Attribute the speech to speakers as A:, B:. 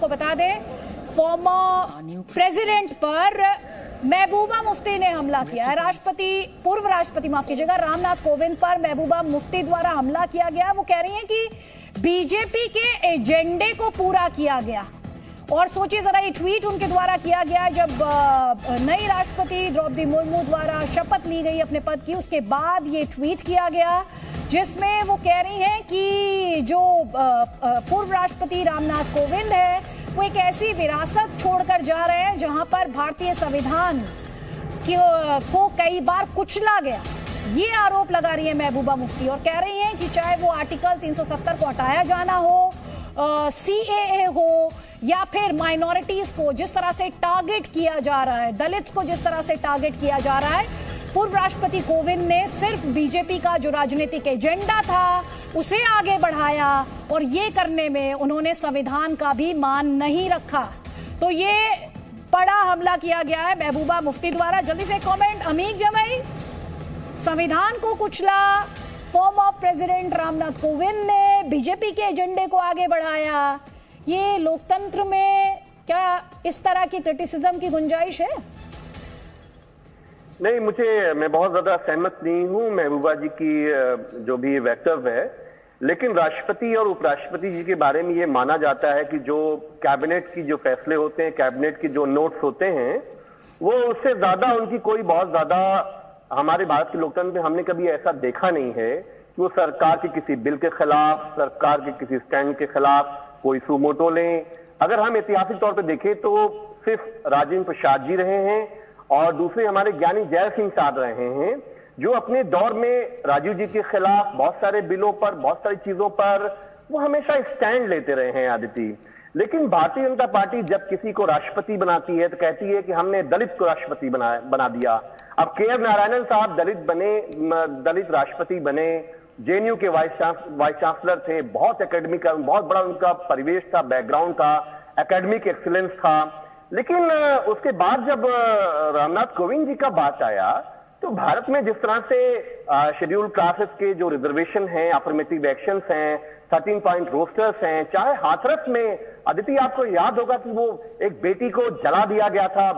A: आपको बता दें, फॉर्मर प्रेसिडेंट पर महबूबा मुफ्ती ने हमला किया है। पूर्व राष्ट्रपति माफ कीजिएगा, रामनाथ कोविंद पर महबूबा मुफ्ती द्वारा हमला किया गया। वो कह रही हैं कि बीजेपी के एजेंडे को पूरा किया गया। और सोचिए जरा, ये ट्वीट उनके द्वारा किया गया जब नई राष्ट्रपति द्रौपदी मुर्मू द्वारा शपथ ली गई अपने पद की। उसके बाद ये ट्वीट किया गया जिसमें वो कह रही हैं कि जो पूर्व राष्ट्रपति रामनाथ कोविंद है वो एक ऐसी विरासत छोड़कर जा रहे हैं जहां पर भारतीय संविधान को कई बार कुचला गया। ये आरोप लगा रही है महबूबा मुफ्ती और कह रही हैं कि चाहे वो आर्टिकल 370 को हटाया जाना हो, CAA हो, या फिर माइनॉरिटीज को जिस तरह से टारगेट किया जा रहा है, दलित्स को जिस तरह से टारगेट किया जा रहा है, पूर्व राष्ट्रपति कोविंद ने सिर्फ बीजेपी का जो राजनीतिक एजेंडा था उसे आगे बढ़ाया और ये करने में उन्होंने संविधान का भी मान नहीं रखा। तो ये बड़ा हमला किया गया है महबूबा मुफ्ती द्वारा। जल्दी से कमेंट अमीक जमई, संविधान को कुचला, फॉर्मर प्रेसिडेंट रामनाथ कोविंद ने बीजेपी के एजेंडे को आगे बढ़ाया। ये लोकतंत्र में क्या इस तरह की क्रिटिसिज्म की गुंजाइश है?
B: नहीं, मैं बहुत ज्यादा सहमत नहीं हूं महबूबा जी की जो भी वक्तव्य है। लेकिन राष्ट्रपति और उपराष्ट्रपति जी के बारे में ये माना जाता है कि जो कैबिनेट की जो फैसले होते हैं, कैबिनेट के जो नोट्स होते हैं, वो उससे ज्यादा उनकी कोई बहुत ज्यादा, हमारे भारत के लोकतंत्र में हमने कभी ऐसा देखा नहीं है कि वो सरकार के किसी बिल के खिलाफ, सरकार के किसी स्टैंड के खिलाफ कोई सुमोटो लें। अगर हम ऐतिहासिक तौर पर देखें तो सिर्फ राजेंद्र प्रसाद जी रहे हैं और दूसरे हमारे ज्ञानी जय सिंह साहब रहे हैं जो अपने दौर में राजीव जी के खिलाफ बहुत सारे बिलों पर, बहुत सारी चीजों पर वो हमेशा स्टैंड लेते रहे हैं आदिति। लेकिन भारतीय जनता पार्टी जब किसी को राष्ट्रपति बनाती है तो कहती है कि हमने दलित को राष्ट्रपति बना दिया। अब KR नारायणन साहब दलित राष्ट्रपति बने, JNU के वाइस चांसलर थे, बहुत एकेडमिक, बहुत बड़ा उनका परिवेश था, बैकग्राउंड था, एकेडमिक एक्सीलेंस था। लेकिन उसके बाद जब रामनाथ कोविंद जी का बात आया तो भारत में जिस तरह से शेड्यूल क्लासेस के जो रिजर्वेशन हैं, अफर्मेटिव एक्शंस हैं, 13 पॉइंट रोस्टर्स हैं, चाहे हाथरस में, अदिति आपको याद होगा कि वो एक बेटी को जला दिया गया था